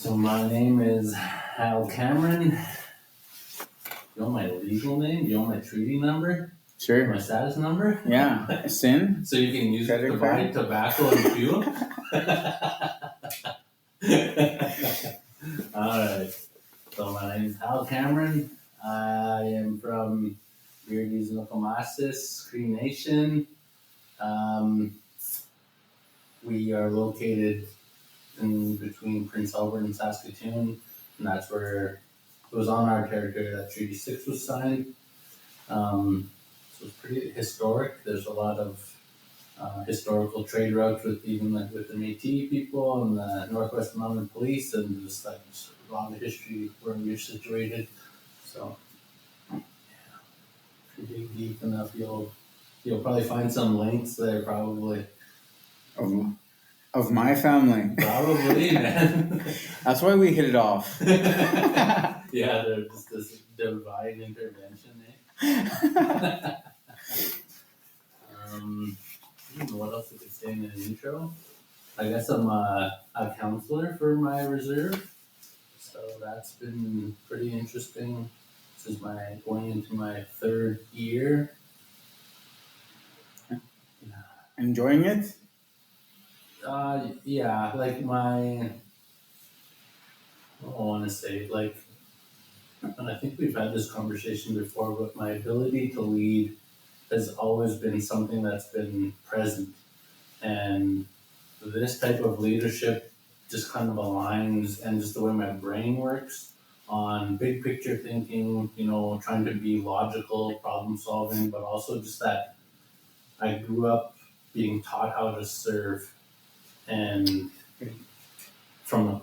So my name is Hal Cameron. You want my legal name? You want my treaty number? Sure. My status number? Yeah. SIN? So you can use it Credit to buy card? tobacco and fuel? Alright. So my name is Hal Cameron. I am from Beardy's Nokomasis, Cree Nation. We are located in between Prince Albert and Saskatoon, and that's where it was on our territory that Treaty 6 was signed. So it's pretty historic. There's a lot of historical trade routes with even like with the Métis people and the Northwest Mounted Police, and just like a lot of history where we're situated. So yeah, if you dig deep enough, you'll probably find some links there. Probably Of my family. Probably, man. That's why we hit it off. Yeah, there's just this divine intervention, eh? What else we could say in an intro? I guess I'm a counselor for my reserve, so that's been pretty interesting. This is going into my third year. Enjoying it? Yeah, like I want to say, like, and I think we've had this conversation before, but my ability to lead has always been something that's been present. And this type of leadership just kind of aligns, and just the way my brain works on big picture thinking, trying to be logical, problem solving, but also just that I grew up being taught how to serve, and from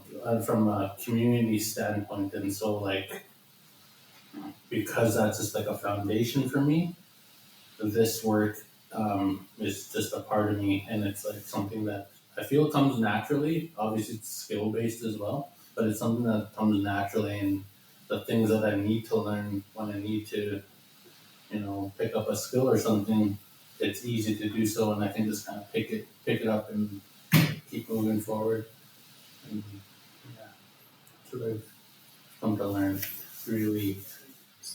a community standpoint, and so like because that's just like a foundation for me, this work is just a part of me, and it's like something that I feel comes naturally. Obviously, it's skill based as well, but it's something that comes naturally, and the things that I need to learn when I need to, pick up a skill or something, it's easy to do so, and I can just kind of pick it up and keep moving forward. And yeah, that's what I've come to learn. Really,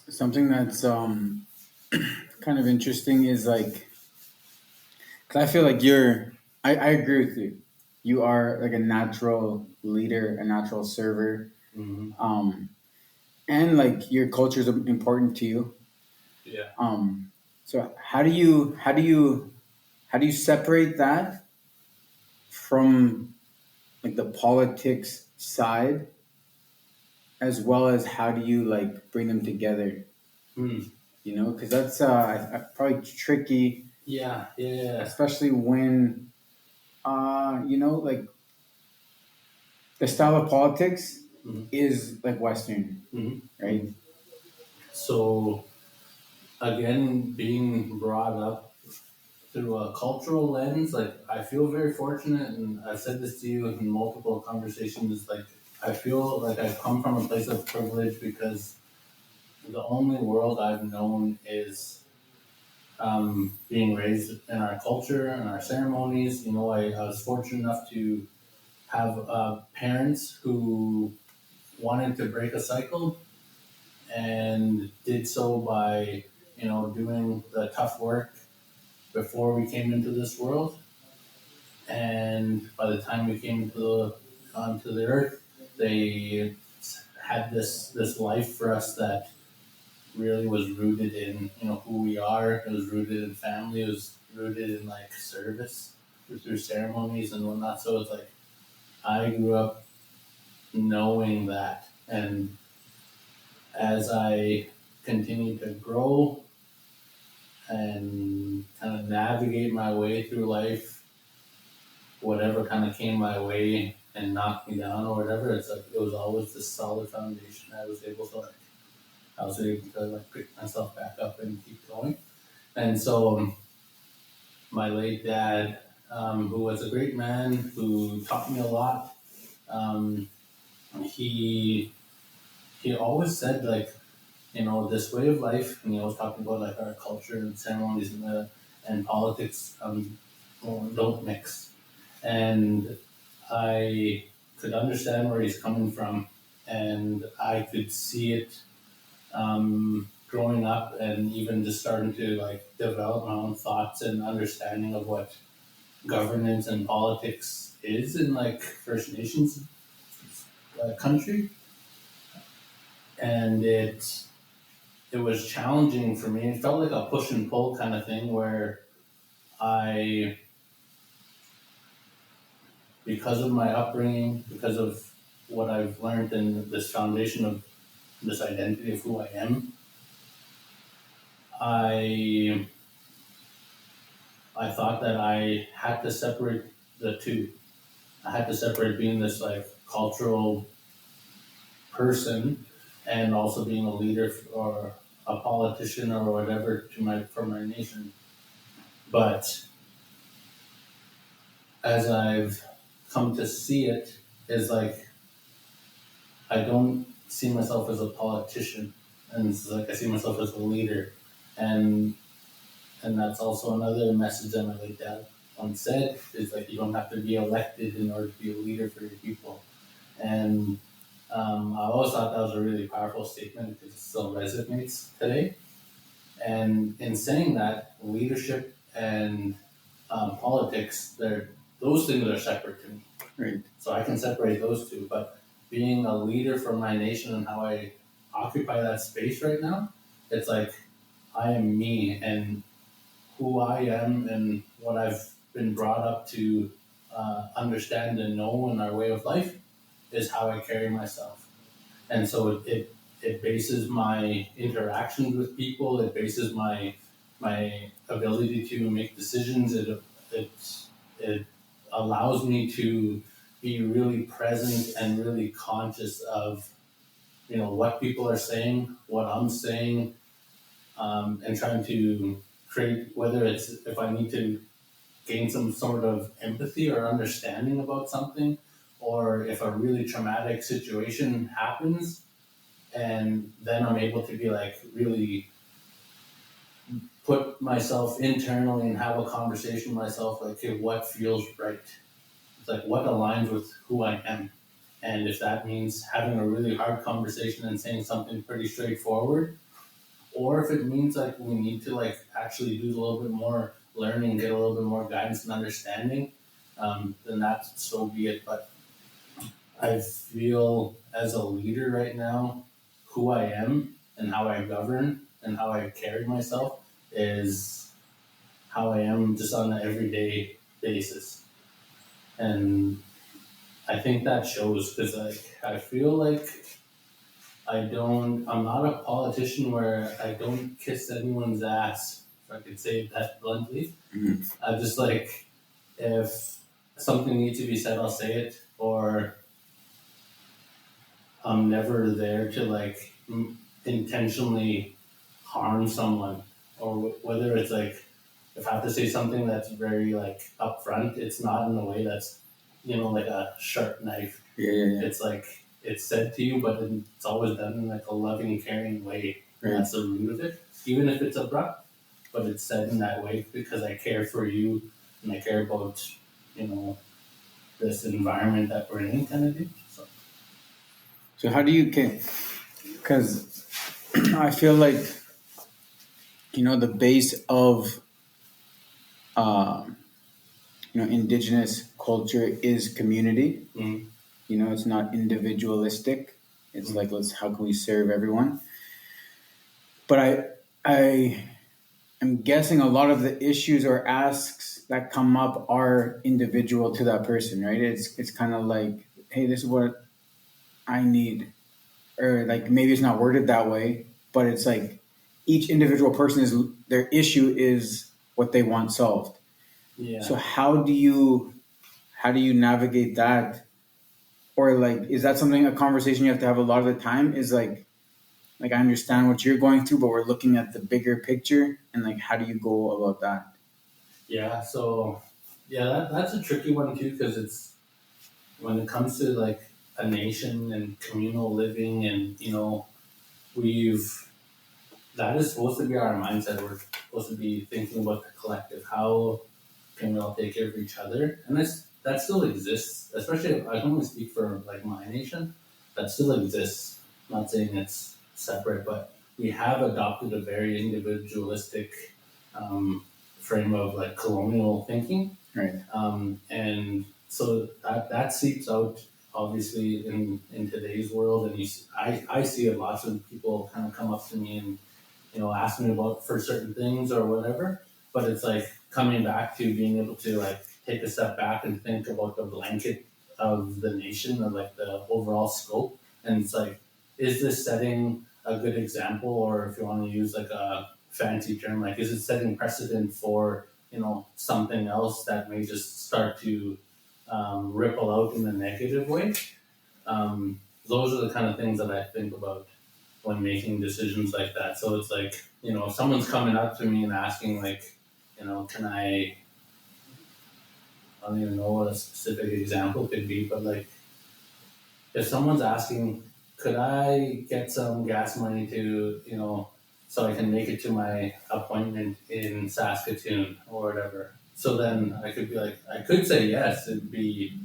Something that's kind of interesting is like, because I feel like I agree with you. You are like a natural leader, a natural server. mm-hmm. And like your culture is important to you. Yeah. So how do you separate that from like the politics side, as well as how do you like bring them together? Mm. Because that's probably tricky. Yeah. Especially when like the style of politics mm-hmm. is like Western, Mm-hmm. right? So again, being brought up through a cultural lens, like I feel very fortunate, and I've said this to you in multiple conversations, like I feel like I come from a place of privilege because the only world I've known is being raised in our culture and our ceremonies. I was fortunate enough to have parents who wanted to break a cycle and did so by, doing the tough work before we came into this world. And by the time we came onto the earth, they had this life for us that really was rooted in, who we are. It was rooted in family. It was rooted in like service through ceremonies and whatnot. So it's like I grew up knowing that, and as I continue to grow and kind of navigate my way through life, whatever kind of came my way and knocked me down or whatever, it's like it was always this solid foundation. I was able to pick myself back up and keep going. And so my late dad, who was a great man, who taught me a lot, he always said like, this way of life, and he was talking about like our culture and ceremonies and politics don't mix. And I could understand where he's coming from, and I could see it growing up, and even just starting to like develop my own thoughts and understanding of what governance and politics is in like First Nations country, and it was challenging for me. It felt like a push and pull kind of thing where I, because of my upbringing, because of what I've learned and this foundation of this identity of who I am, I thought that I had to separate the two. I had to separate being this like cultural person and also being a leader or a politician or whatever for my nation. But as I've come to see it, is like I don't see myself as a politician, and it's like I see myself as a leader, and that's also another message that my late dad once said is like you don't have to be elected in order to be a leader for your people, and I always thought that was a really powerful statement because it still resonates today. And in saying that, leadership and politics, those things are separate to me. Right. So I can separate those two. But being a leader for my nation and how I occupy that space right now, it's like I am me, and who I am and what I've been brought up to understand and know in our way of life is how I carry myself. And so it bases my interactions with people. It bases my ability to make decisions. It allows me to be really present and really conscious of what people are saying, what I'm saying, and trying to create, whether it's if I need to gain some sort of empathy or understanding about something, or if a really traumatic situation happens, and then I'm able to be like really put myself internally and have a conversation with myself, like, okay, what feels right? It's like what aligns with who I am. And if that means having a really hard conversation and saying something pretty straightforward, or if it means like we need to like actually do a little bit more learning, get a little bit more guidance and understanding, then that's so be it. But I feel as a leader right now, who I am and how I govern and how I carry myself is how I am just on an everyday basis. And I think that shows because I feel like I'm not a politician where I don't kiss anyone's ass, if I could say it that bluntly. Mm-hmm. I just like, if something needs to be said, I'll say it, or I'm never there to like intentionally harm someone, or whether it's like if I have to say something that's very like upfront, it's not in a way that's like a sharp knife. Yeah. It's like it's said to you, but it's always done in like a loving, caring way. Right. That's the root of it, even if it's abrupt, but it's said in that way because I care for you and I care about this environment that we're in, kind of thing. So how do you can? Because I feel like the base of indigenous culture is community. Mm-hmm. It's not individualistic. It's like how can we serve everyone? But I am guessing a lot of the issues or asks that come up are individual to that person, right? It's kind of like, hey, this is what I need, or like maybe it's not worded that way, but it's like each individual person their issue is what they want solved. Yeah. So how do you navigate that? Or like, is that a conversation you have to have a lot of the time? Is like I understand what you're going through, but we're looking at the bigger picture, and like, how do you go about that? Yeah. So that's a tricky one too, because it's when it comes to like a nation and communal living, and that is supposed to be our mindset. We're supposed to be thinking about the collective. How can we all take care of each other? And that still exists, especially if I can only speak for like my nation, that still exists. I'm not saying it's separate, but we have adopted a very individualistic frame of like colonial thinking. Right. And so that seeps out obviously in today's world, and I see it, lots of people kind of come up to me and ask me about for certain things or whatever. But it's like coming back to being able to like take a step back and think about the blanket of the nation or like the overall scope. And it's like, is this setting a good example, or if you want to use like a fancy term, like is it setting precedent for something else that may just start to ripple out in a negative way? Those are the kind of things that I think about when making decisions like that. So it's like, if someone's coming up to me and asking like, can I don't even know what a specific example could be, but like if someone's asking, could I get some gas money to, so I can make it to my appointment in Saskatoon or whatever. So then I could be like, I could say yes, it'd be,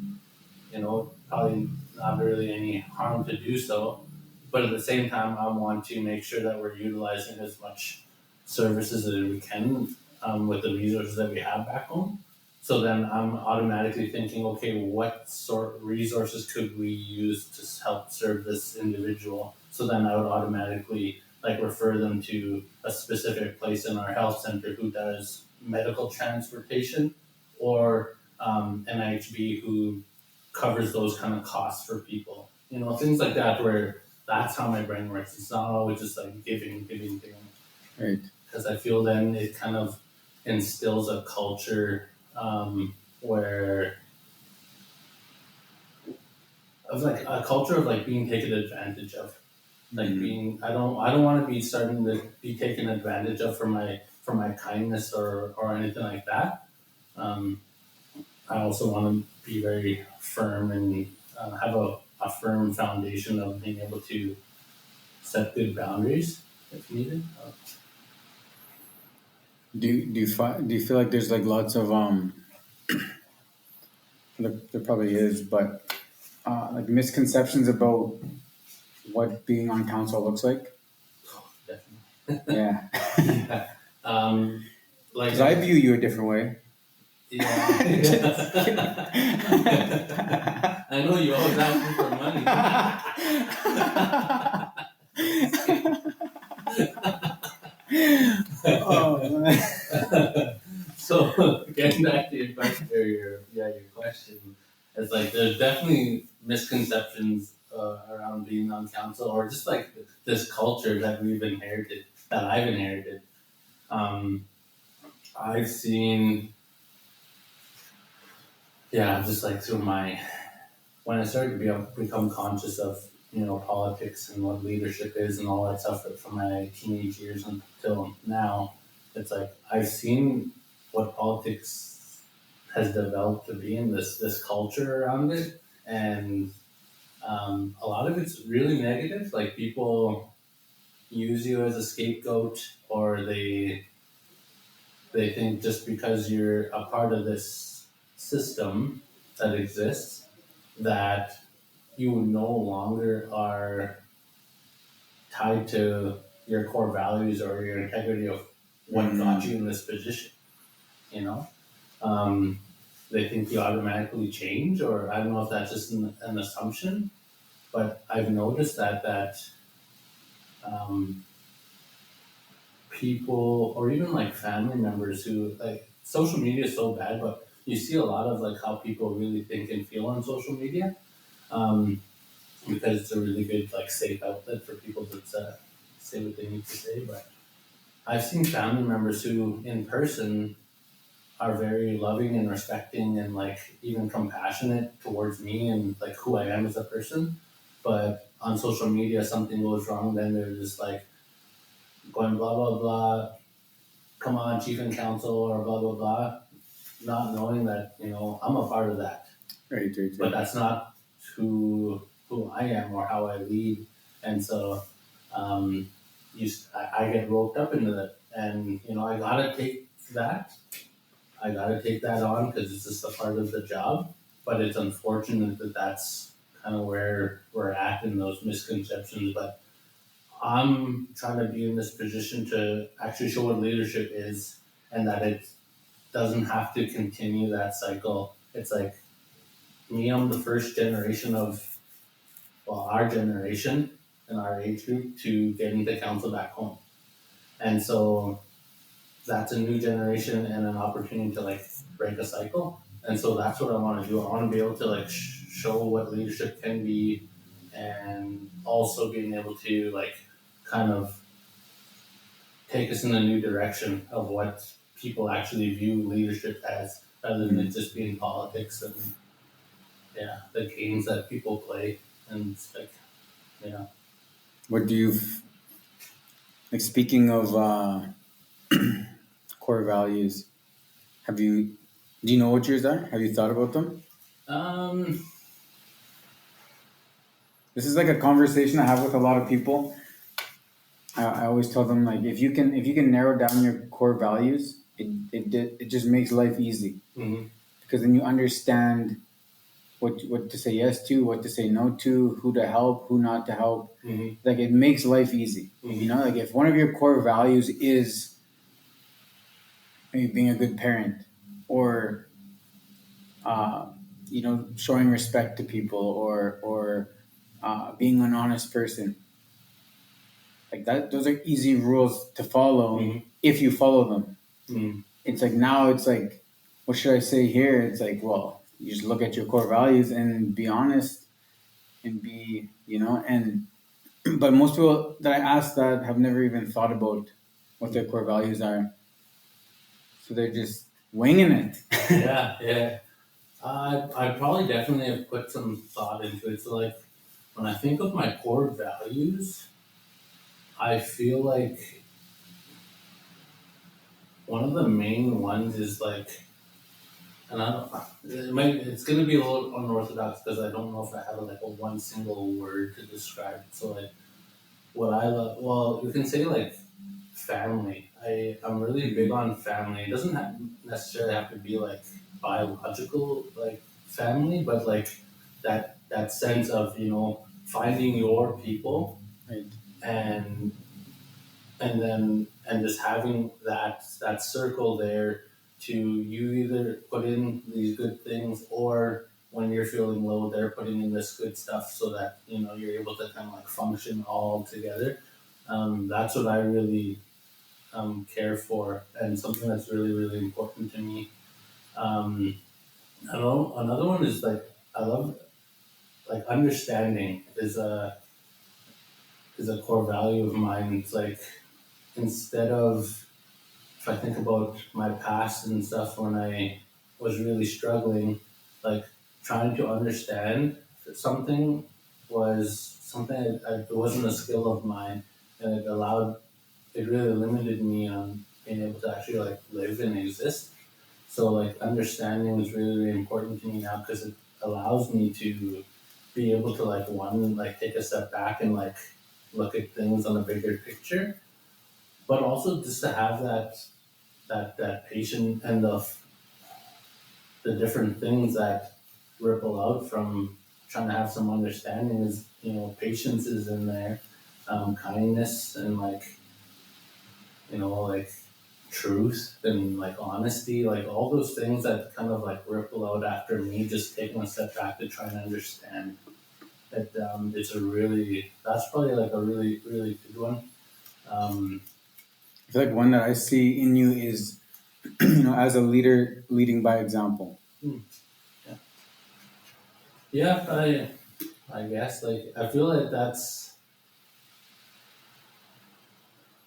probably not really any harm to do so. But at the same time, I want to make sure that we're utilizing as much services as we can with the resources that we have back home. So then I'm automatically thinking, okay, what sort of resources could we use to help serve this individual? So then I would automatically like refer them to a specific place in our health center who does medical transportation, or NIHB who covers those kind of costs for people. Things like that, where that's how my brain works. It's not always just like giving. Right. Because I feel then it kind of instills a culture where of like a culture of like being taken advantage of, like being. I don't want to be starting to be taken advantage of for my kindness or anything like that. I also want to be very firm and have a firm foundation of being able to set good boundaries if needed. Do you feel like there's like lots of there probably is, but like misconceptions about what being on council looks like? Oh, definitely. Yeah. Yeah. Like Because I view you a different way. Yeah. I know you always ask me for money. Oh, man. So getting back to your question, your question, it's like there's definitely misconceptions around being on council, or just like this culture that I've inherited. I've seen, just like through when I started to become conscious of politics and what leadership is and all that stuff from my teenage years until now, it's like I've seen what politics has developed to be in this culture around it, and a lot of it's really negative. Like people use you as a scapegoat, or they think just because you're a part of this system that exists, that you no longer are tied to your core values or your integrity of what got you in this position. You know, they think you automatically change, or I don't know if that's just an assumption, but I've noticed that people, or even like family members who, like, social media is so bad, but you see a lot of like how people really think and feel on social media, because it's a really good like safe outlet for people to say what they need to say. But I've seen family members who in person are very loving and respecting and like even compassionate towards me and like who I am as a person, but on social media something goes wrong, then they're just like going blah blah blah, come on, chief and council, or blah blah blah, not knowing that I'm a part of that. Right. But that's not who I am or how I lead, and so I get roped up into that, and I gotta take that on because it's just a part of the job. but it's unfortunate that that's kind of where we're at in those misconceptions. But I'm trying to be in this position to actually show what leadership is, and that it doesn't have to continue that cycle. It's like me, I'm the first generation of, well, our generation and our age group to get into council back home. And so that's a new generation and an opportunity to like break a cycle. And so that's what I want to do. I want to be able to like show what leadership can be, and also being able to like kind of take us in a new direction of what people actually view leadership as, rather than it just being politics and yeah, the games that people play. And it's like, yeah. What do you like? Speaking of core values, have you? Do you know what yours are? Have you thought about them? Um, This is like a conversation I have with a lot of people. I always tell them like if you can narrow down your core values, it just makes life easy mhm, because then you understand what to say yes to, what to say no to, who to help, who not to help. mhm, Like it makes life easy. mhm, You know, like if one of your core values is maybe being a good parent or uh, showing respect to people or being an honest person, like that, those are easy rules to follow mhm, if you follow them. mhm, It's like now it's like, what should I say here? It's like, well, you just look at your core values and be honest and be, and but most people that I ask that have never even thought about what their core values are. So they're just winging it. yeah, yeah. I probably definitely have put some thought into it. So like when I think of my core values, I feel like one of the main ones is like, and I don't, it's gonna be a little unorthodox because I don't know if I have like a one single word to describe it. So like what I love, well, you can say like family. I'm really big on family. It doesn't necessarily have to be like biological like family, but like that sense of finding your people, Right. and and just having that circle there to you either put in these good things, or when you're feeling low, they're putting in this good stuff so that you're able to kind of like function all together. That's what I really care for, and something that's really really important to me. Um, I don't know. Another one is like I love like understanding is a core value of mine. It's like instead of, if I think about my past and stuff when I was really struggling, like trying to understand that something was something it wasn't a skill of mine, and it really limited me on being able to actually like live and exist. So like understanding is really really important to me now because it allows me to be able to like one like take a step back and like look at things on a bigger picture, but also just to have that patience and the different things that ripple out from trying to have some understanding is patience is in there, kindness and like truth and like honesty, like all those things that kind of like ripple out after me just taking a step back to try and understand that. That's probably like a really really good one. um, I feel like one that I see in you is, as a leader, leading by example. yeah, yeah, I guess like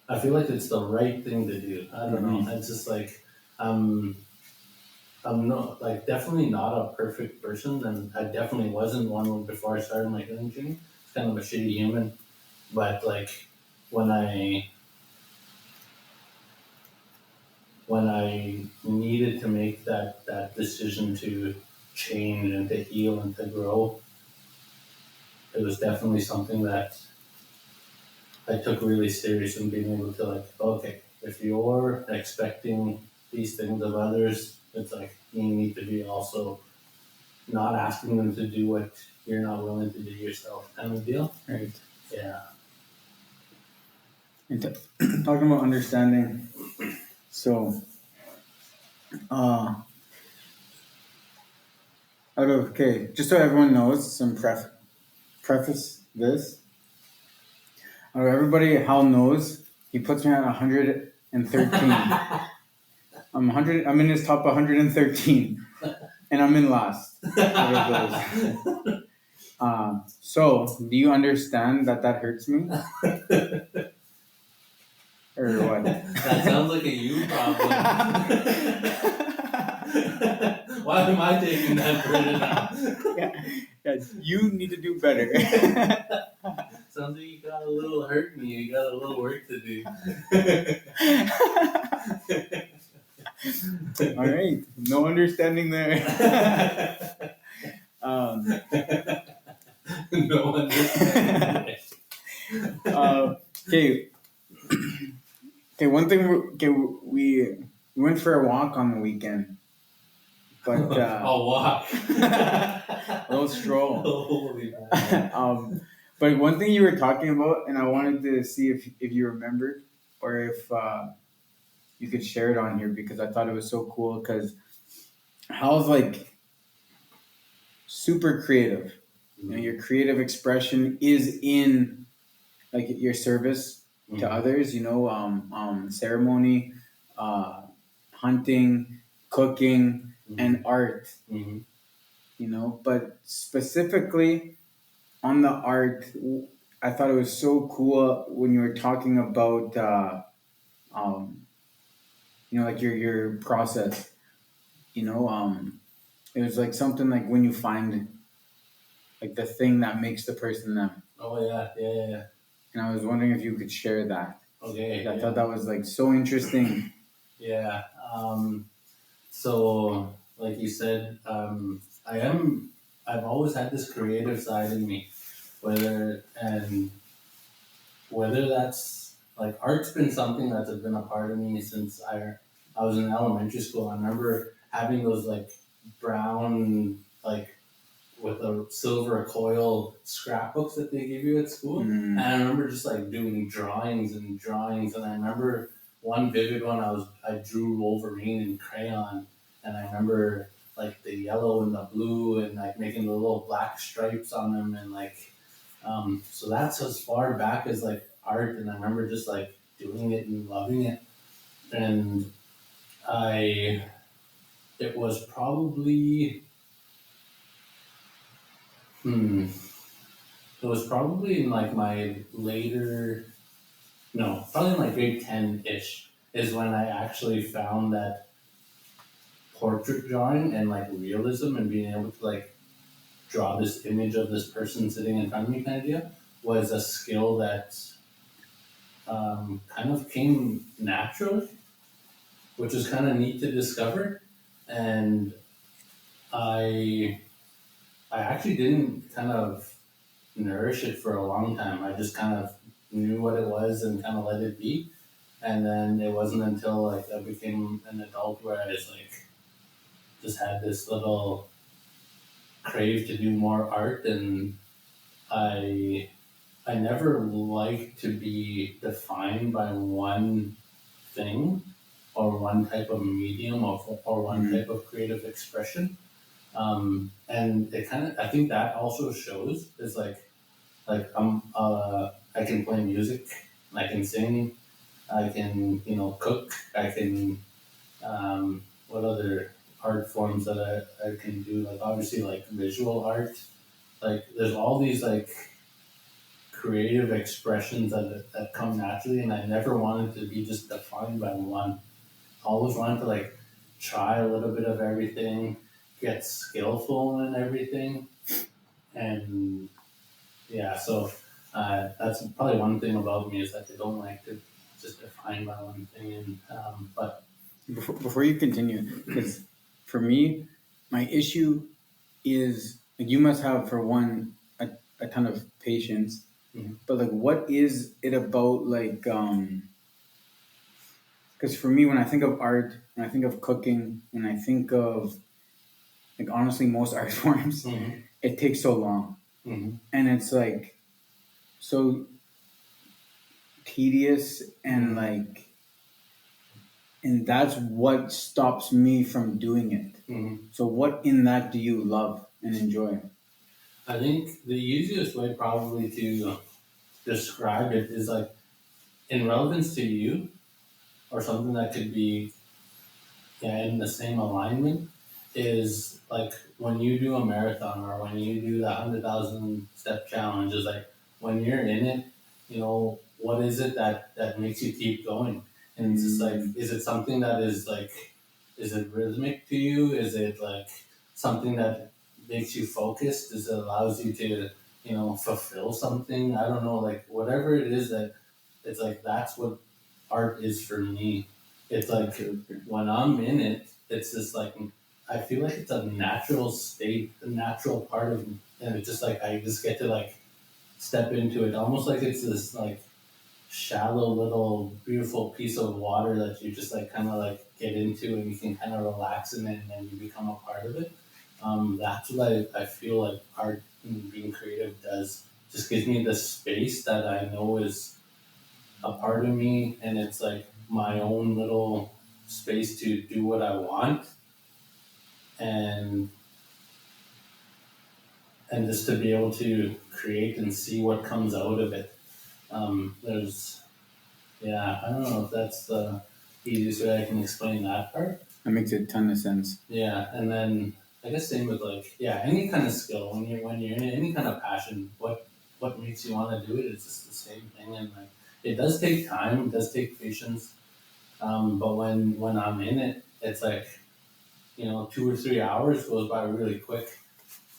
I feel like it's the right thing to do. I don't know. Mhm. It's just like um, I'm not like definitely not a perfect person, and I definitely wasn't one before I started my healing journey. It's kind of a shitty human, but like when I when I needed to make that decision to change and to heal and to grow, it was definitely something that I took really serious in being able to like, okay, if you're expecting these things of others, it's like you need to be also not asking them to do what you're not willing to do yourself, kind of deal. Right. Yeah. And talking about understanding, so okay, just so everyone knows, some preface this. Out of everybody, Hal knows he puts me at 113. I'm in his top 113, and I'm in last. So, do you understand that hurts me? Or what? That sounds like a you problem. Why am I taking that burden now? Yeah, you need to do better. Sounds like you got a little hurt me. You got a little work to do. All right, no understanding there. No understanding. Okay. Okay. One thing. Okay, we went for a walk on the weekend, but A walk. a little stroll. Holy man. But one thing you were talking about, and I wanted to see if you remembered, or if you could share it on here, because I thought it was so cool. Because Hal's like super creative. You know, your creative expression is in like your service to others. You know, ceremony, hunting, cooking, and art. You know, but specifically on the art, I thought it was so cool when you were talking about, you know, like your process. You know, it was like something like when you find like the thing that makes the person them. Oh yeah. And I was wondering if you could share that. Okay. I thought that was like so interesting. Yeah. So like you said, I've always had this creative side in me, whether that's like art's been something that's been a part of me since I was in elementary school. I remember having those like brown like with a silver coil scrapbooks that they give you at school. And I remember just like doing drawings, and I remember one vivid one I drew Wolverine in crayon, and I remember like the yellow and the blue and like making the little black stripes on them, and like so that's as far back as like art, and I remember just like doing it and loving it. And it was probably it was probably in like my probably in like grade 10-ish is when I actually found that portrait drawing and like realism and being able to like draw this image of this person sitting in front of me kind of deal was a skill that kind of came naturally, which is kind of neat to discover. And I actually didn't kind of nourish it for a long time. I just kind of knew what it was and kind of let it be. And then it wasn't until like I became an adult where I was like just had this little crave to do more art, and I never liked to be defined by one thing or one type of medium or one type of creative expression. And it kind of, I think that also shows is like I can play music, I can sing, I can, cook, I can, what other art forms that I can do? Like obviously like visual art, like there's all these like creative expressions that come naturally, and I never wanted to be just defined by one. I always wanted to like try a little bit of everything, get skillful in everything, and yeah, so that's probably one thing about me is that I don't like to just define by one thing. And but Before you continue, because for me, my issue is like you must have for one a ton of patience, but like what is it about like because for me when I think of art, when I think of cooking, when I think of like honestly, most art forms, Mm-hmm. it takes so long, Mm-hmm. and it's like so tedious, and Mm-hmm. like, and that's what stops me from doing it. Mm-hmm. So, what in that do you love and enjoy? I think the easiest way probably to describe it is like in relevance to you or something that could be, yeah, in the same alignment is like when you do a marathon or when you do the 100,000 step challenge, is like when you're in it, what is it that makes you keep going? And it's just like, Mm, is it something that is like, is it rhythmic to you? Is it like something that makes you focused? Is it allows you to, fulfill something? I don't know, like whatever it is that it's like, that's what art is for me. It's like okay, okay. when I'm in it, it's just like I feel like it's a natural state, a natural part of me, and it's just like I just get to like step into it, almost like it's this like shallow little beautiful piece of water that you just like kind of like get into, and you can kind of relax in it, and then you become a part of it. That's what I feel like art and being creative does. Just gives me the space that I know is a part of me, and it's like my own little space to do what I want, and just to be able to create and see what comes out of it. There's Yeah, I don't know if that's the easiest way I can explain that part. That makes a ton of sense. Yeah, and then I guess same with like, yeah, any kind of skill when you're in it, any kind of passion, what makes you want to do it, it's just the same thing. And like it does take time, it does take patience. But when I'm in it, it's like, 2 or 3 hours goes by really quick,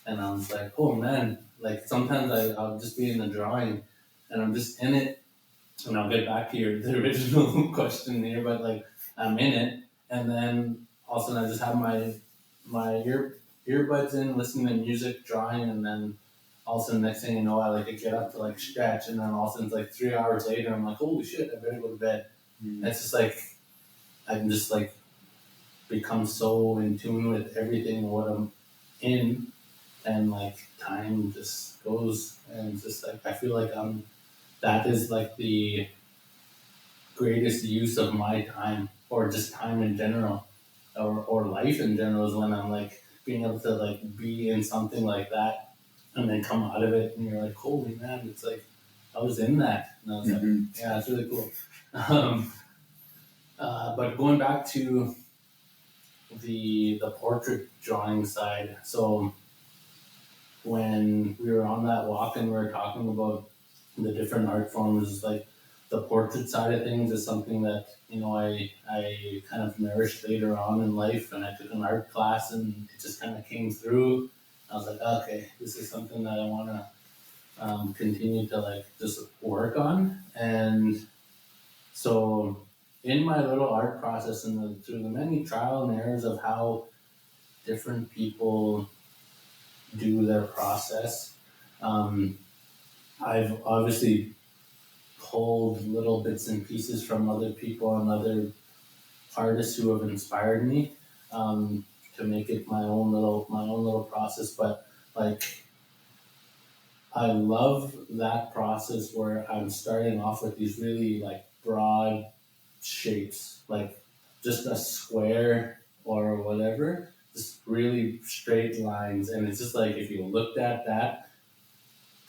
and I was like, oh man, like sometimes I'll just be in the drawing, and I'm just in it, and I'll get back to the original question here, but like I'm in it, and then all of a sudden I just have my earbuds in, listening to music, drawing, and then all of a sudden next thing you know, I like get up to like stretch, and then all of a sudden it's like 3 hours later, I'm like, holy shit, I better go to bed. And Mm. it's just like I can just like become so in tune with everything what I'm in, and like time just goes, and it's just like I feel like that is like the greatest use of my time, or just time in general, or life in general, is when I'm like being able to like be in something like that, and then come out of it and you're like, holy man, it's like I was in that, and I was like, Hmm. yeah, it's really cool. um, but going back to the portrait drawing side, so when we were on that walk and we were talking about the different art forms, like the portrait side of things is something that I kind of nourished later on in life, and I took an art class, and it just kind of came through. I was like, okay, this is something that I want to continue to like just work on, and so in my little art process and through the many trial and errors of how different people do their process. Um, I've obviously pulled little bits and pieces from other people and other artists who have inspired me, to make it my own little process. But like I love that process where I'm starting off with these really like broad shapes, like just a square or whatever, just really straight lines, and it's just like if you looked at that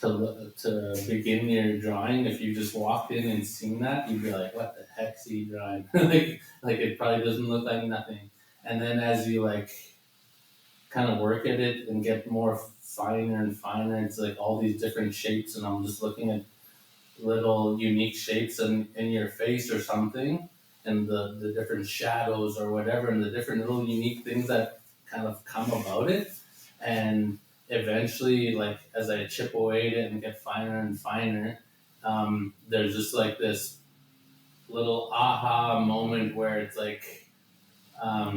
to begin your drawing, if you just walked in and seen that, you'd be like, "What the heck's he drawing?" like it probably doesn't look like nothing. And then as you like kind of work at it and get more finer and finer, it's like all these different shapes, and I'm just looking at little unique shapes in your face or something, and the different shadows or whatever, and the different little unique things that kind of come about it. And eventually, like as I chip away at it and get finer and finer, there's just like this little aha moment where it's like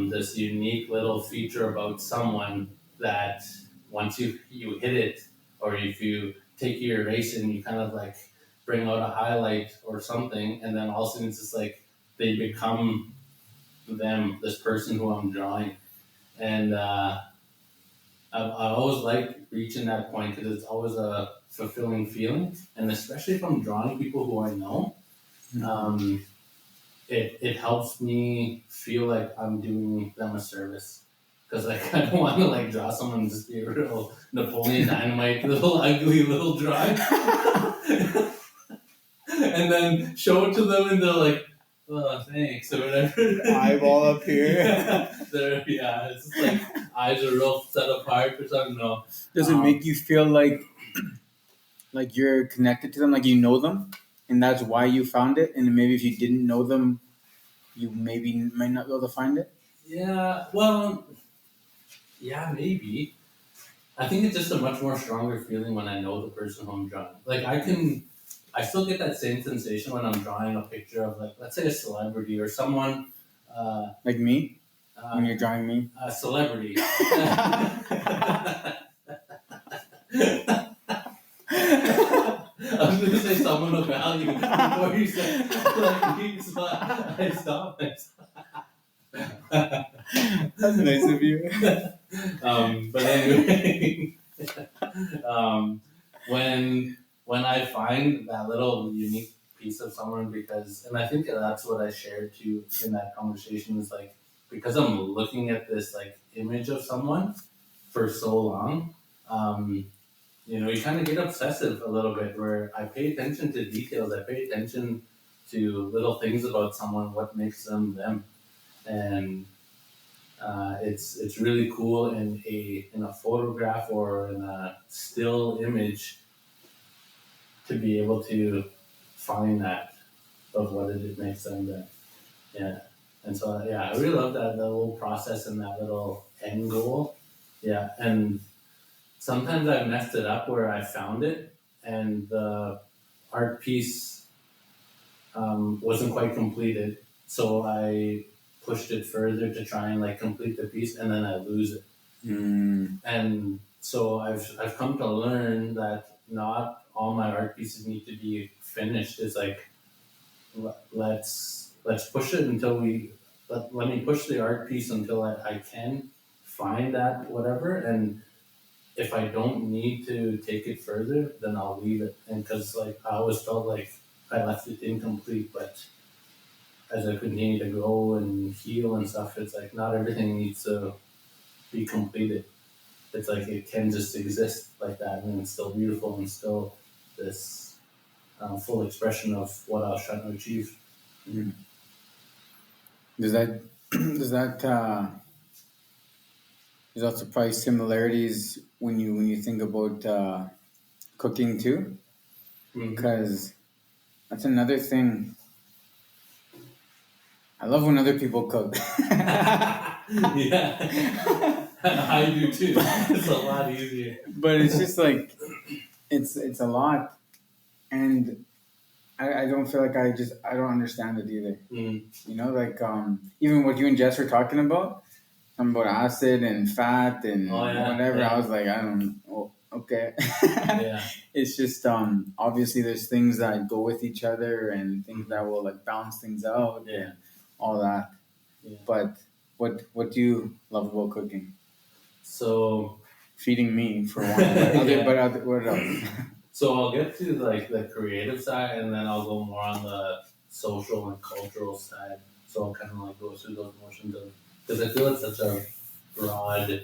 this unique little feature about someone that once you hit it, or if you take your erase and you kind of like bring out a highlight or something, and then all of a sudden it's just like they become this person who I'm drawing. And I always like reaching that point because it's always a fulfilling feeling, and especially from drawing people who I know, um, it helps me feel like I'm doing them a service. Because like, I don't want to like draw someone and just be a real Napoleon Dynamite little ugly little drawing, and then show it to them and they're like, "Oh, thanks," or whatever. Eyeball up here. Yeah, it's just like eyes are real set apart or something. No. Does it make you feel like you're connected to them, like you know them, and that's why you found it? And maybe if you didn't know them, you maybe might not be able to find it. Yeah, well, yeah, maybe. I think it's just a much more stronger feeling when I know the person who I'm drawing. Like I still get that same sensation when I'm drawing a picture of like, let's say a celebrity or someone. Like me, when you're drawing me. A celebrity. I was going to say someone of value before you said like me, so I stopped myself. That's nice of you. But anyway, when I find that little unique piece of someone, and I think that's what I shared too in that conversation, is like, because I'm looking at this like image of someone for so long, you kind of get obsessive a little bit, where I pay attention to details, I pay attention to little things about someone, what makes them them, and it's really cool in a photograph or in a still image to be able to find that of what it makes them then. Yeah. And so I really love that little process and that little end goal. Yeah. And sometimes I've messed it up where I found it and the art piece wasn't quite completed. So I pushed it further to try and like complete the piece, and then I lose it. And so I've come to learn that not all my art pieces need to be finished. It's like, let's push it until let me push the art piece until I can find that whatever, and if I don't need to take it further, then I'll leave it. And because like I always felt like I left it incomplete, but as I continue to grow and heal and stuff, it's like not everything needs to be completed. It's like it can just exist like that, and it's still beautiful and still this full expression of what I was trying to achieve. Mm. Does that does that there's also probably similarities when you think about cooking too, because that's another thing. I love when other people cook. Yeah, I do too. It's a lot easier. But it's just like it's a lot, and I don't feel like I don't understand it either. You know, like even what you and Jess were talking about, something about acid and fat and whatever. Yeah. I was like, I don't. Oh, okay. Yeah. It's just obviously there's things that go with each other and things that will like balance things out. Yeah. And all that. Yeah. But what do you love about cooking? So feeding me for one. But what else? So I'll get to like the creative side, and then I'll go more on the social and cultural side. So I'll kind of like go through those motions of, because I feel it's such a broad,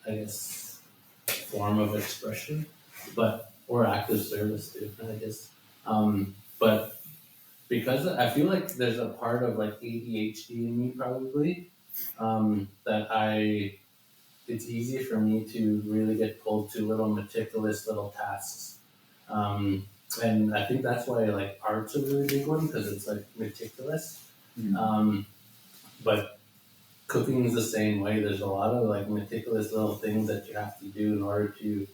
I guess, form of expression, or active service too, I guess. But because I feel like there's a part of like ADHD in me probably, that it's easy for me to really get pulled to little meticulous little tasks. And I think that's why like art's a really big one, because it's like meticulous. But cooking is the same way. There's a lot of like meticulous little things that you have to do in order to,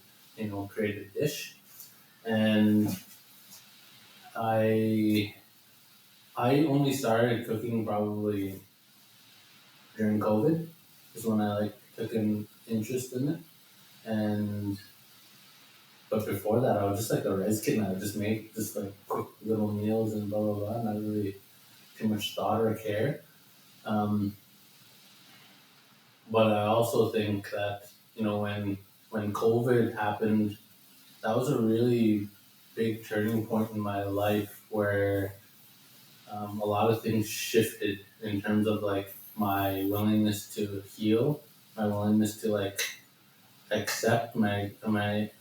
create a dish. And I only started cooking probably during COVID, is when I like took an interest in it. But before that, I was just like a res kid, and I would just make just like quick little meals and blah blah blah, not really too much thought or care. But I also think that, when COVID happened, that was a really big turning point in my life where a lot of things shifted in terms of like my willingness to heal, my willingness to like accept, my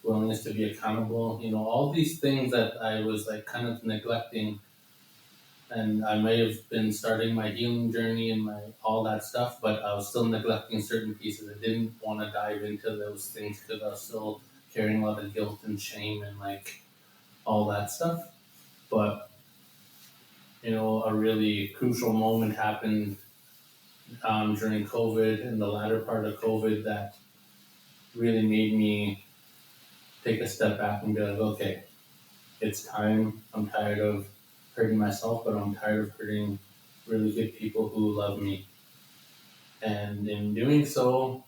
willingness to be accountable. All these things that I was like kind of neglecting, and I may have been starting my healing journey and my all that stuff, but I was still neglecting certain pieces. I didn't want to dive into those things because I was still carrying a lot of guilt and shame and like all that stuff. But a really crucial moment happened during COVID, in the latter part of COVID, that really made me take a step back and be like, okay, it's time. I'm tired of hurting myself, but I'm tired of hurting really good people who love me. And in doing so,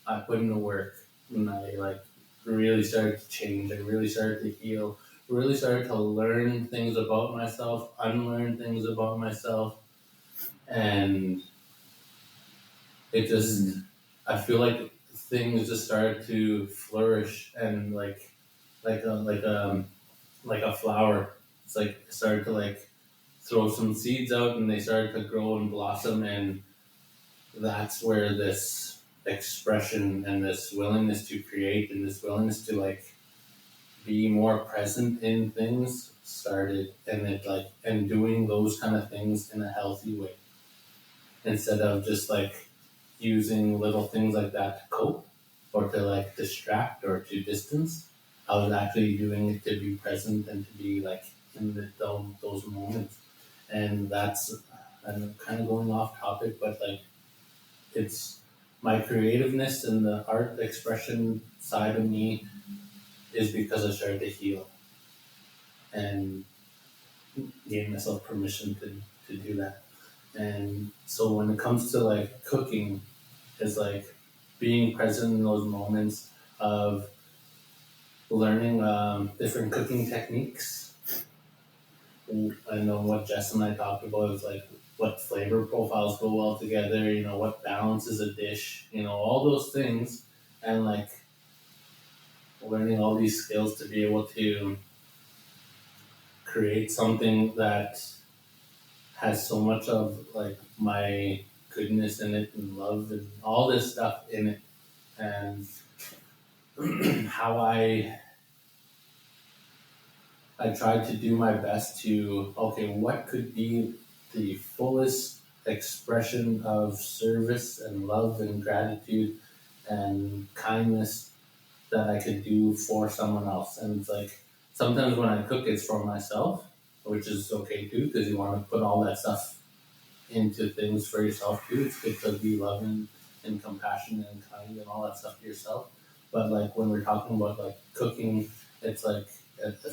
I put in the work, and I like really started to change. I really started to heal. Really started to learn things about myself, unlearn things about myself, and it just, I feel like things just started to flourish, and like a flower. It's like it started to like throw some seeds out, and they started to grow and blossom, and that's where this expression and this willingness to create and this willingness to like be more present in things started, and it like, and doing those kind of things in a healthy way instead of just like using little things like that to cope or to like distract or to distance. I was actually doing it to be present and to be like in those moments. And that's, I'm kind of going off topic, but like it's my creativeness and the art expression side of me is because I started to heal and gave myself permission to do that. And so when it comes to like cooking, it's like being present in those moments of learning different cooking techniques. I know what Jess and I talked about is like what flavor profiles go well together, what balances a dish, all those things, and like learning all these skills to be able to create something that has so much of like my goodness in it and love and all this stuff in it, and how I tried to do my best to, okay, what could be the fullest expression of service and love and gratitude and kindness that I could do for someone else. And it's like sometimes when I cook, it's for myself, which is okay too, because you want to put all that stuff into things for yourself too. It's good to be loving and compassionate and kind and all that stuff to yourself. But like when we're talking about like cooking, it's like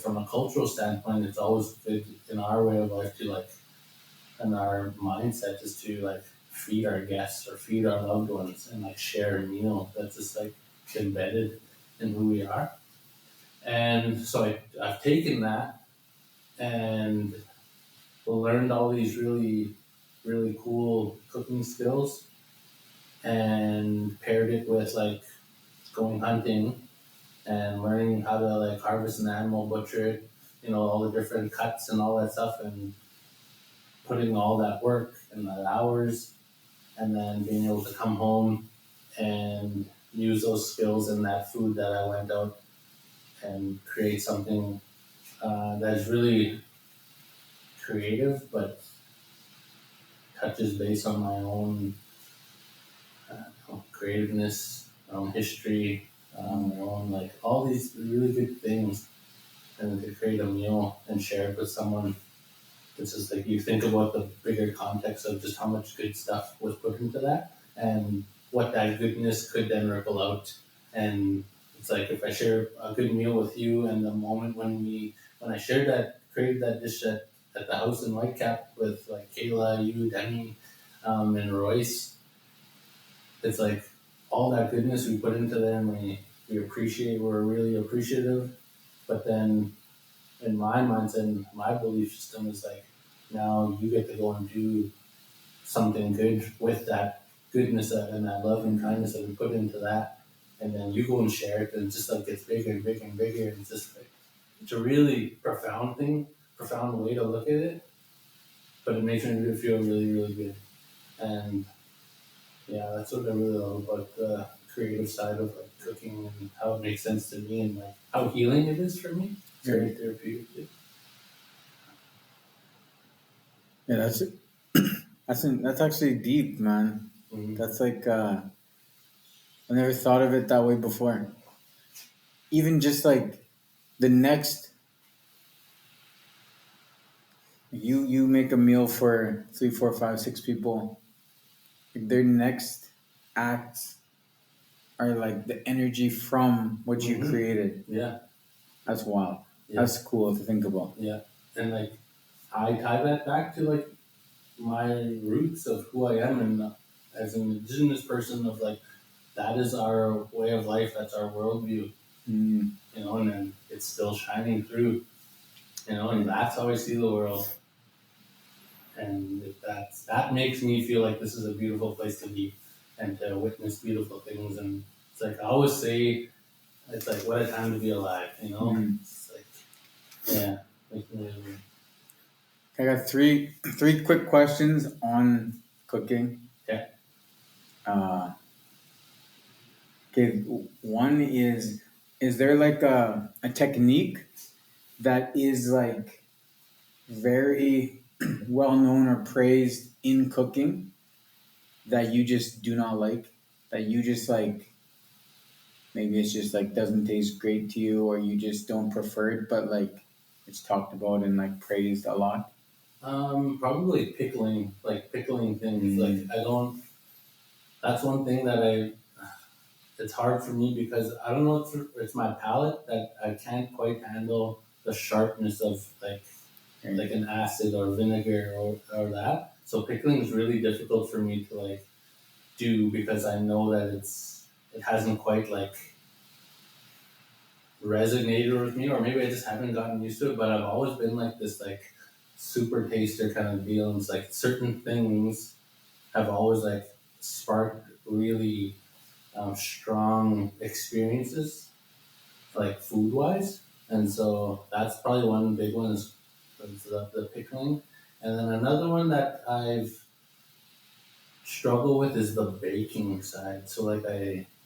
from a cultural standpoint, it's always good in our way of life to like, and our mindset is to like feed our guests or feed our loved ones and like share a meal that's just like embedded in who we are. And so I've taken that and learned all these really, really cool cooking skills and paired it with like going hunting and learning how to like harvest an animal, butcher it, all the different cuts and all that stuff, and putting all that work and that hours, and then being able to come home and use those skills and that food that I went out and create something that is really creative, but touches based on my own creativeness, my own history, my own like all these really good things, and to create a meal and share it with someone. It's just like you think about the bigger context of just how much good stuff was put into that, and what that goodness could then ripple out. And it's like if I share a good meal with you, and the moment when I shared that, created that dish at the house in Whitecap with like Kayla, you, Demi, and Royce, it's like all that goodness we put into there, and we appreciate, we're really appreciative. But then in my mindset and my belief system is like, now you get to go and do something good with that goodness and that love and kindness that we put into that, and then you go and share it, and it just like gets bigger and bigger and bigger, and it's just like it's a really profound thing, profound way to look at it, but it makes me feel really, really good. And yeah, that's what I really love about the creative side of like cooking and how it makes sense to me and like how healing it is for me. It's very therapeutic. Too. Yeah, that's actually deep, man. Mm-hmm. That's like I never thought of it that way before. Even just like the next you make a meal for 3, 4, 5, 6 people. Like their next acts are like the energy from what you created. Yeah. That's wild. Yeah. That's cool to think about. Yeah. And like I tie that back to like my roots of who I am and as an indigenous person of like that is our way of life, that's our worldview. You know, and then it's still shining through. You know, and that's how I see the world. And that makes me feel like this is a beautiful place to be and to witness beautiful things. And it's like I always say, it's like what a time to be alive. You know, it's like yeah. Like, I got three quick questions on cooking. Okay. Okay. One is there like a technique that is like very well known or praised in cooking that you just do not like, that you just like, maybe it's just like doesn't taste great to you or you just don't prefer it, but like it's talked about and like praised a lot? Probably pickling, like pickling things. Like I don't. That's one thing that it's hard for me because I don't know. It's my palate that I can't quite handle the sharpness of like an acid or vinegar or that. So pickling is really difficult for me to like do because I know that it hasn't quite like resonated with me, or maybe I just haven't gotten used to it. But I've always been like this like super taster kind of deal, and it's like certain things have always like sparked really strong experiences, like food wise, and so that's probably one big one is the pickling, and then another one that I've struggled with is the baking side. So like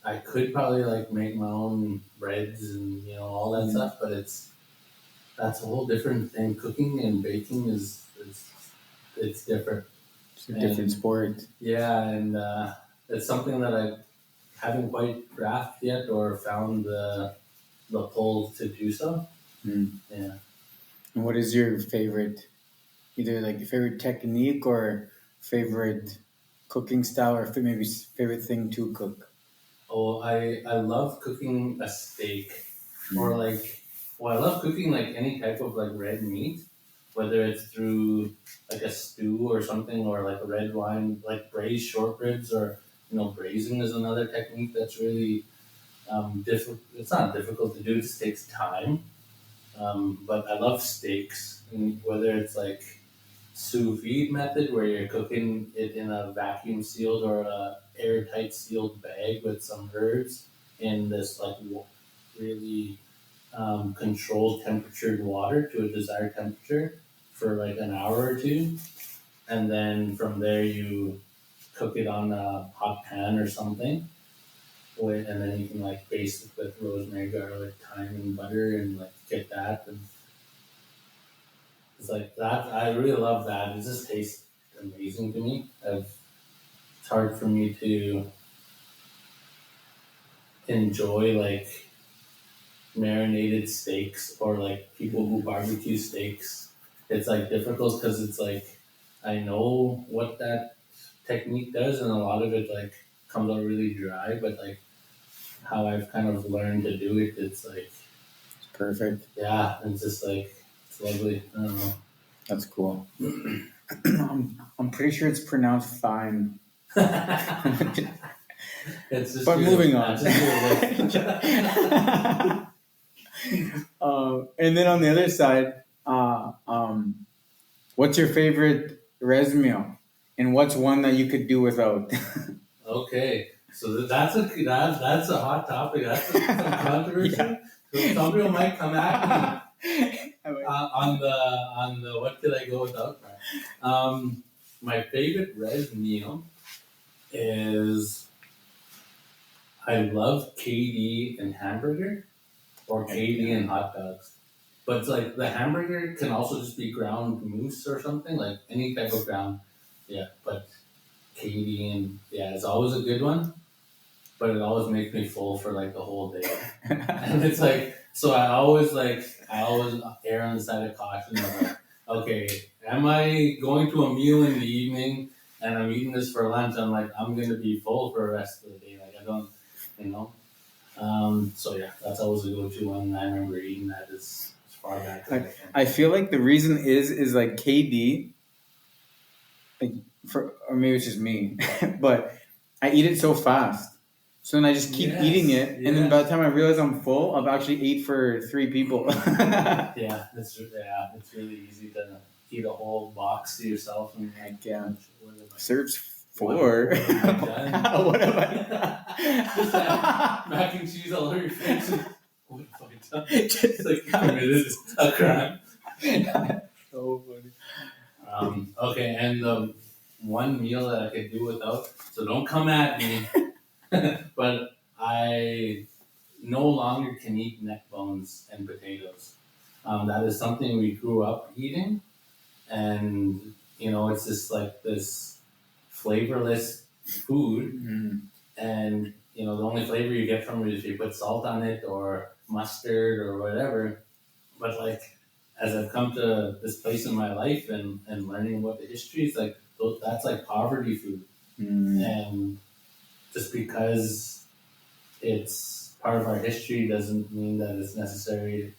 I could probably like make my own breads and you know all that stuff, but that's a whole different thing. Cooking and baking is it's different. It's a different sport. Yeah, and it's something that I haven't quite grasped yet or found the pull to do so. Yeah. And what is your favorite, either like your favorite technique or favorite cooking style, or maybe favorite thing to cook? Oh, I love cooking a steak, or like, well, I love cooking like any type of like red meat, whether it's through like a stew or something, or like a red wine, like braised short ribs, or you know, braising is another technique that's really difficult. It's not difficult to do; it just takes time. But I love steaks, and whether it's like sous vide method where you're cooking it in a vacuum sealed or a airtight sealed bag with some herbs in this like really controlled temperatured water to a desired temperature for like an hour or two, and then from there you cook it on a hot pan or something with, and then you can like baste it with rosemary, garlic, thyme, and butter, and like get that. And it's like that. I really love that. It just tastes amazing to me. It's hard for me to enjoy like marinated steaks or like people who barbecue steaks. It's like difficult because it's like I know what that technique does, and a lot of it like comes out really dry. But like how I've kind of learned to do it, it's like it's perfect. Yeah, it's just like it's lovely. I don't know. That's cool. I'm pretty sure it's pronounced fine. It's just but moving on. And then on the other side, what's your favorite res meal? And what's one that you could do without? Okay, so that's a hot topic. That's some controversy. Yeah. So some people might come at me on the what could I go without that. My favorite res meal is I love KD and hamburger or KD and hot dogs. But it's like the hamburger can also just be ground moose or something, like any type of ground. Yeah, but KD and yeah, it's always a good one. But it always makes me full for like the whole day. And it's like, so I always err on the side of caution of like, okay, am I going to a meal in the evening and I'm eating this for lunch? I'm like, I'm going to be full for the rest of the day. Like, I don't, you know? So yeah, that's always a go-to one. I remember eating that as far back as I can. I feel like the reason is like KD, like or maybe it's just me, but I eat it so fast. So then I just keep eating it, and then by the time I realize I'm full, I've actually ate for 3 people. Yeah, it's really easy to eat a whole box to yourself. And Heck yeah. what have I- Serves 4. What have I done? What have I Just have mac and cheese all over your face. And, what have I done? It's like you committed a crime. So funny. Okay, and the one meal that I could do without, so don't come at me, but I no longer can eat neck bones and potatoes. That is something we grew up eating, and you know, it's just like this flavorless food, and you know, the only flavor you get from it is if you put salt on it or mustard or whatever. But like, as I've come to this place in my life and learning what the history is like, that's like poverty food, and just because it's part of our history doesn't mean that it's necessarily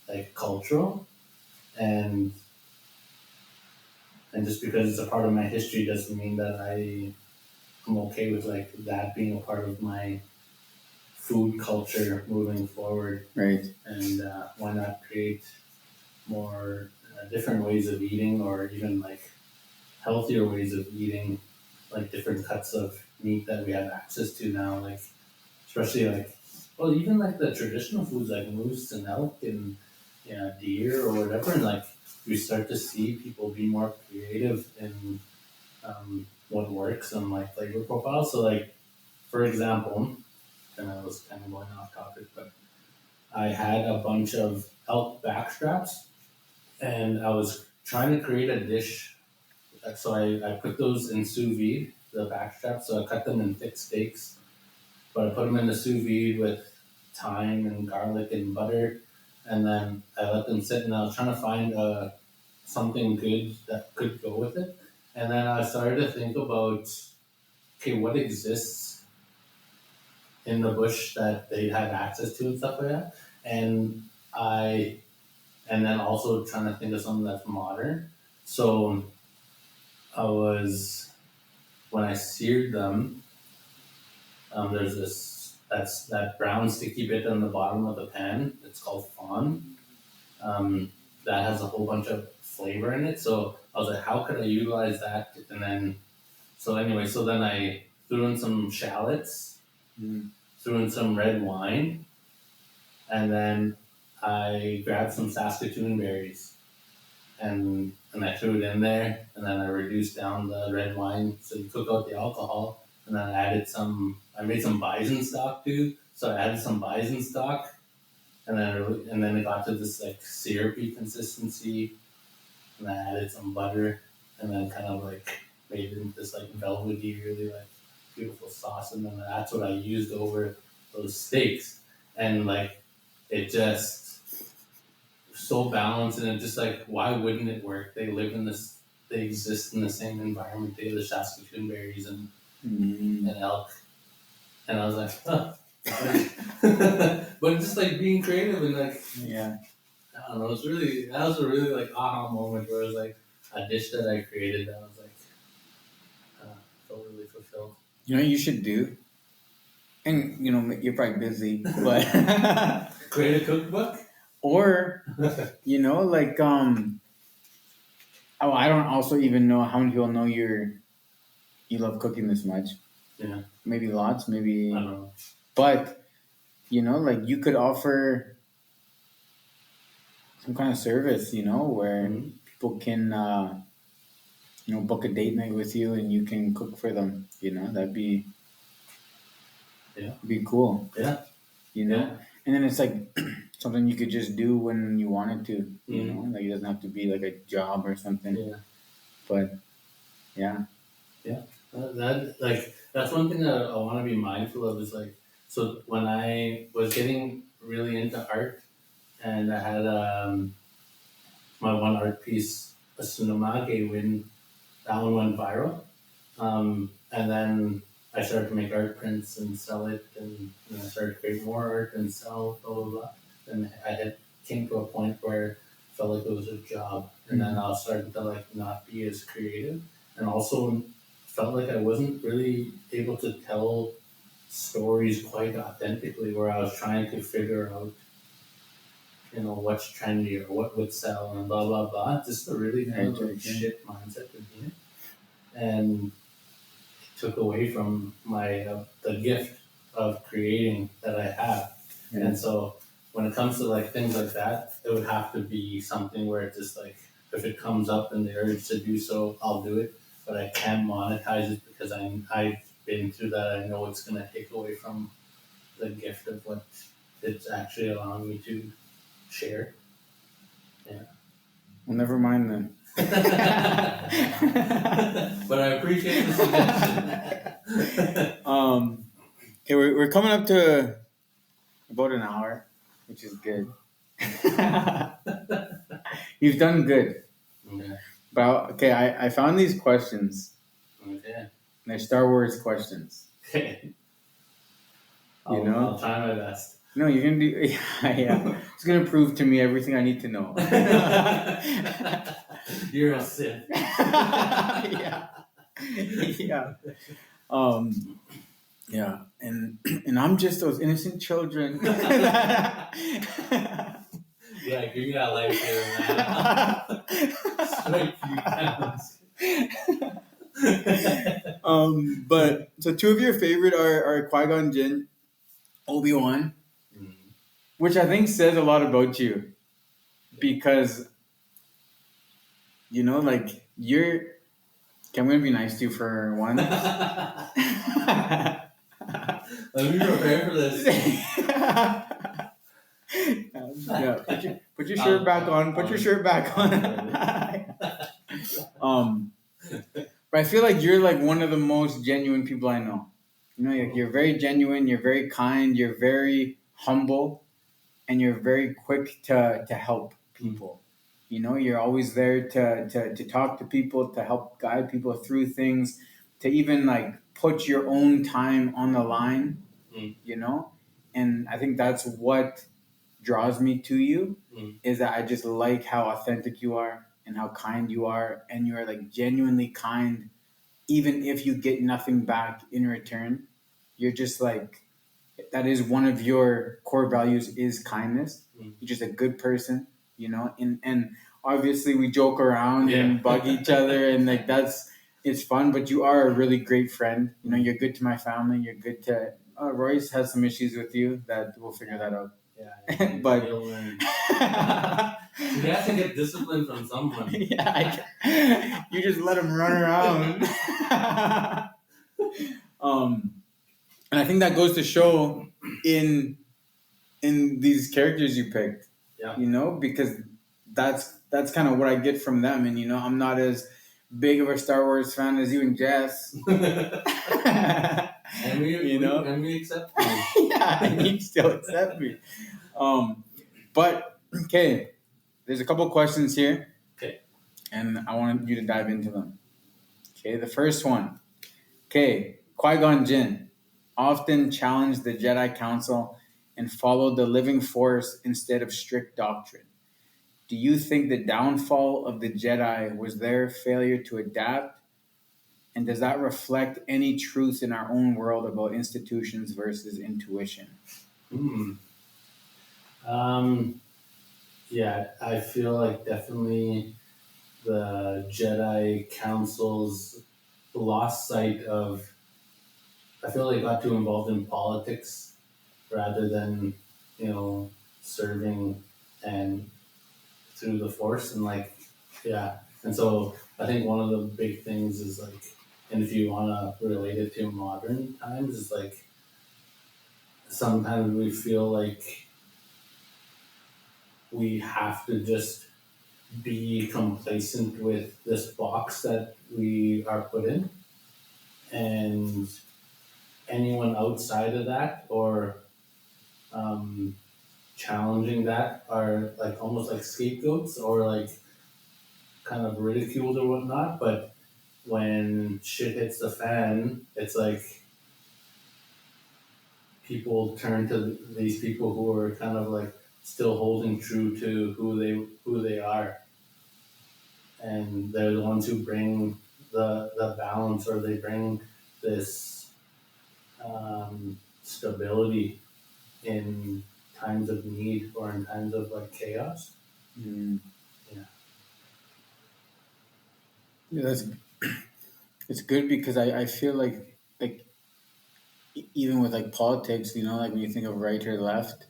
like cultural, and just because it's a part of my history doesn't mean that I'm okay with like that being a part of my food culture moving forward. Right. And why not create more different ways of eating, or even like healthier ways of eating, like different cuts of meat that we have access to now, like especially like, well, even like the traditional foods like moose and elk and deer or whatever, and like we start to see people be more creative in what works and like flavor profiles. So like, for example, and I was kind of going off topic, but I had a bunch of elk backstraps, and I was trying to create a dish. So I put those in sous vide, the backstraps. So I cut them in thick steaks, but I put them in the sous vide with thyme and garlic and butter, and then I let them sit. And I was trying to find something good that could go with it. And then I started to think about, okay, what exists in the bush that they had access to and stuff like that. And then also trying to think of something that's modern. So when I seared them, there's that brown sticky bit on the bottom of the pan. It's called fawn. That has a whole bunch of flavor in it. So I was like, how could I utilize that? And then, so then I threw in some shallots, threw in some red wine, and then I grabbed some Saskatoon berries, and I threw it in there, and then I reduced down the red wine, so you took out the alcohol, and then I made some bison stock too, so I added some bison stock, and then it got to this like syrupy consistency, and I added some butter, and then kind of like made it into this like velvety, really like beautiful sauce, and then that's what I used over those steaks, and like it just so balanced, and it just like, why wouldn't it work? They exist in the same environment. They have the Saskatoon berries and elk, and I was like, huh. But just like being creative and like, I don't know, that was a really like aha moment where it was like a dish that I created that was like felt really fulfilled. You know what you should do? And you know, you're probably busy, but create a cookbook? Or you know, like I don't also even know how many people know you love cooking this much. Yeah. Maybe lots, maybe, I don't know. but like you could offer some kind of service, where Mhm. people can, book a date night with you and you can cook for them. That'd Yeah. be cool. Yeah. Yeah. And then it's like something you could just do when you wanted to. Like it doesn't have to be like a job or something. Yeah. But yeah. Yeah. That's one thing that I want to be mindful of is like, so when I was getting really into art and I had my one art piece, a Tsunamage win, that one went viral. And then I started to make art prints and sell it, and I started to create more art and sell, blah, blah, blah. And I had came to a point where I felt like it was a job. And then I was starting to like not be as creative. And also felt like I wasn't really able to tell stories quite authentically, where I was trying to figure out, what's trendy or what would sell and blah blah blah. Just a really kind of like shit mindset to be in, and took away from my the gift of creating that I have. Yeah. And so when it comes to like things like that, it would have to be something where it's just like, if it comes up and the urge to do so, I'll do it. But I can't monetize it because I've been through that. I know it's gonna take away from the gift of what it's actually allowing me to share. Yeah. Well, never mind then. But I appreciate the suggestion. Okay, we're coming up to about an hour, which is good. You've done good. Okay. But okay, I found these questions. Okay. They're Star Wars questions. Okay. I'll try my best. No, you're gonna do. Yeah. It's gonna prove to me everything I need to know. You're a Sith. Yeah. Yeah. Yeah, and I'm just those innocent children. Yeah, give me that lightsaber, man. But so two of your favorite are Qui-Gon Jinn, Obi-Wan, which I think says a lot about you, because like you're. Okay, I'm gonna be nice to you for one. Let me prepare for this. Yeah, put your shirt back on. Put your shirt back on. But I feel like you're like one of the most genuine people I know. You're very genuine. You're very kind. You're very humble, and you're very quick to help people. You're always there to talk to people, to help guide people through things, to even like put your own time on the line. And I think that's what draws me to you, is that I just like how authentic you are and how kind you are, and you are like genuinely kind, even if you get nothing back in return. You're just like, that is one of your core values, is kindness. You're just a good person, and obviously we joke around and bug each other, and like it's fun, but you are a really great friend. You're good to my family. You're good to Royce has some issues with you that we'll figure that out. Yeah, but you have to get discipline from someone. Yeah, you just let him run around. And I think that goes to show in these characters you picked. Yeah. Because that's kind of what I get from them. And I'm not as big of a Star Wars fan as you and Jess. And we accept you. Yeah, and you still accept me. But okay, there's a couple questions here. Okay. And I want you to dive into them. Okay, the first one. Okay, Qui-Gon Jinn often challenged the Jedi Council and followed the living force instead of strict doctrine. Do you think the downfall of the Jedi was their failure to adapt? And does that reflect any truth in our own world about institutions versus intuition? Yeah, I feel like definitely the Jedi Council's lost sight of. I feel they got too involved in politics rather than serving and through the force and yeah. And so I think one of the big things is and if you want to relate it to modern times, is sometimes we feel like we have to just be complacent with this box that we are put in, and anyone outside of that or um, challenging that are almost like scapegoats or kind of ridiculed or whatnot. But when shit hits the fan, it's people turn to these people who are kind of still holding true to who they are, and they're the ones who bring the balance, or they bring this stability in times of need or in times of chaos. Mm. Yeah. Yeah, that's it's good because I feel like even with politics, like when you think of right or left,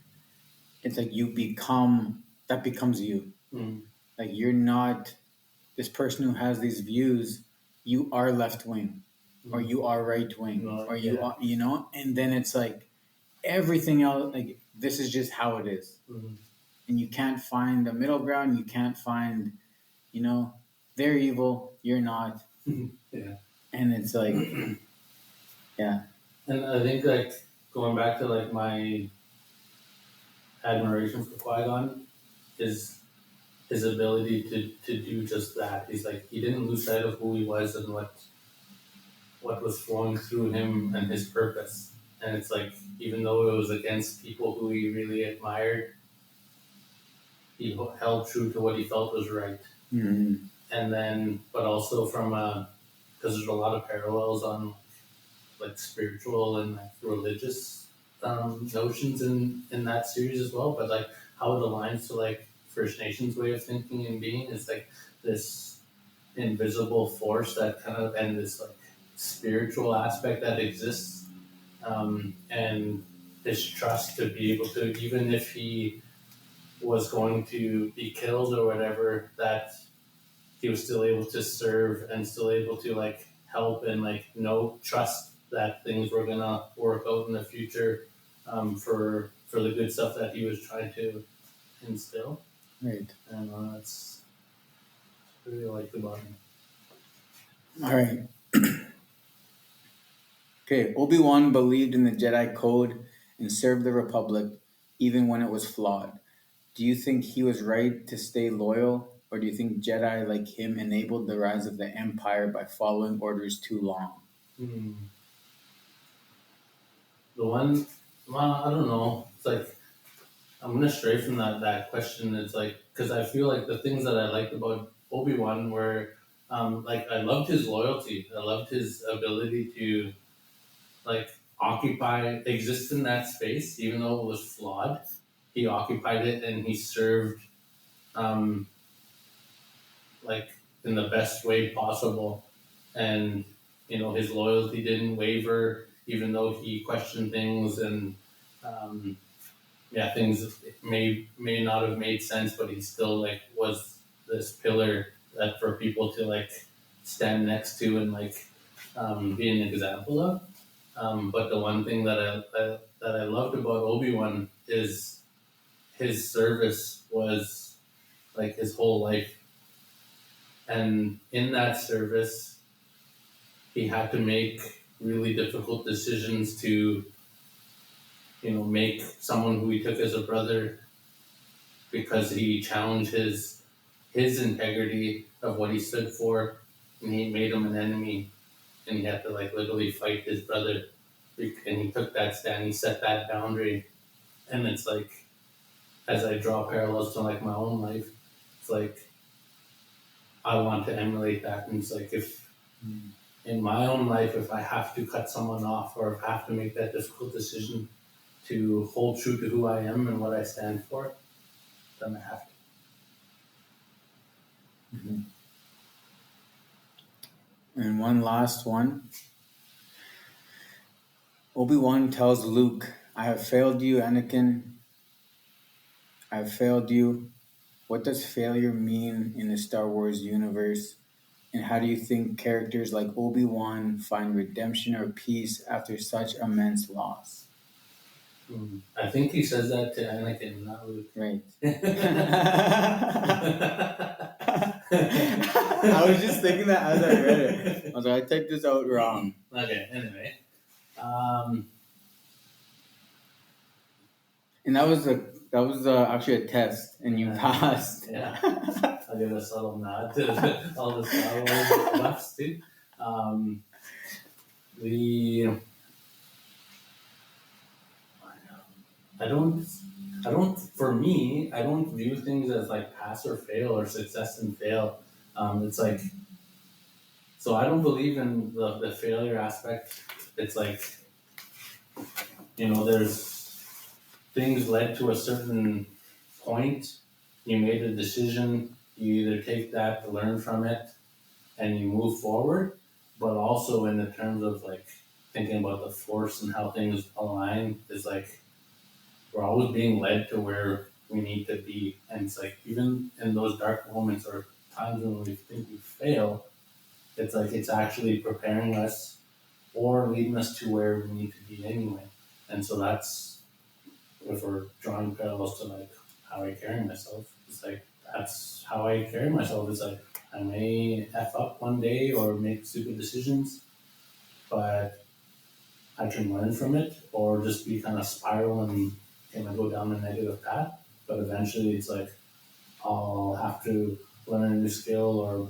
it's like you become that becomes you. Mm. Like you're not this person who has these views. You are left wing, or Mm. you are right wing, No, or you yeah. are and then it's like everything else. Like this is just how it is, Mm. and you can't find a middle ground. You can't find they're evil, you're not, Yeah. and it's like yeah. And I think going back to my admiration for Qui-Gon is his ability to do just that. He's he didn't lose sight of who he was and what was flowing through him and his purpose. And it's even though it was against people who he really admired, he held true to what he felt was right. Mm-hmm. And then, but also from because there's a lot of parallels on spiritual and religious notions in that series as well. But how it aligns to First Nations way of thinking and being is this invisible force that kind of, and this spiritual aspect that exists, and his trust to be able to, even if he was going to be killed or whatever, that he was still able to serve and still able to help and know, trust that things were gonna work out in the future, for the good stuff that he was trying to instill. Right. And that's what I really liked about him. All right. Okay. Obi-Wan believed in the Jedi Code and served the Republic even when it was flawed. Do you think he was right to stay loyal, or do you think Jedi like him enabled the rise of the Empire by following orders too long? Hmm. The one, well, I don't know. It's I'm gonna stray from that question. It's because I feel the things that I liked about Obi-Wan were, I loved his loyalty. I loved his ability to exist in that space, even though it was flawed. He occupied it and he served, um, in the best way possible. And his loyalty didn't waver, even though he questioned things, and um, yeah, things may not have made sense, but he still was this pillar that for people to stand next to and be an example of. But the one thing that I loved about Obi-Wan is his service was his whole life, and in that service, he had to make really difficult decisions to make someone who he took as a brother, because he challenged his integrity of what he stood for, and he made him an enemy, and he had to literally fight his brother, and he took that stand, he set that boundary, and it's as I draw parallels to my own life, it's I want to emulate that, and it's if in my own life, if I have to cut someone off, or if I have to make that difficult decision to hold true to who I am and what I stand for, then I have to. Mm-hmm. And one last one. Obi-Wan tells Luke, I have failed you, Anakin. I have failed you. What does failure mean in the Star Wars universe? And how do you think characters like Obi-Wan find redemption or peace after such immense loss? I think he says that to Anakin, not Luke. Right. I was just thinking that as I read it. I was like, I typed this out wrong. Okay, anyway. And that was actually a test, and you passed. Yeah. I give a subtle nod to all the Star Wars buffs too. For me, I don't view things as like pass or fail or success and fail. It's like, so I don't believe in the failure aspect. It's like, there's things led to a certain point. You made a decision. You either take that to learn from it and you move forward, but also in the terms of like thinking about the force and how things align, is like we're always being led to where we need to be. And it's like, even in those dark moments or times when we think we fail, it's like it's actually preparing us or leading us to where we need to be anyway. And so that's, if we're drawing parallels to like how I carry myself, it's like that's how I carry myself. It's like I may F up one day or make stupid decisions, but I can learn from it or just be kind of spiral and kind of go down a negative path. But eventually it's like I'll have to learn a new skill or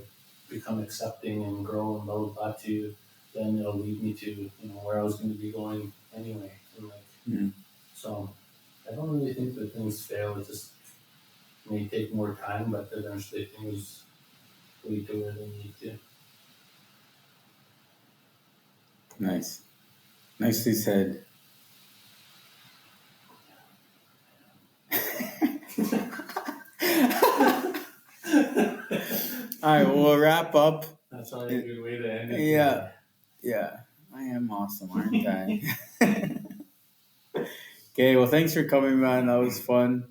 become accepting and grow and blah blah blah to then it'll lead me to where I was going to be going anyway. And like so I don't really think that things fail. It just may take more time, but eventually things lead to where they need to. Nice. Nicely said. All right, we'll wrap up. That's probably a good way to end it. Yeah. I am awesome, aren't I? Okay, well, thanks for coming, man. That was fun.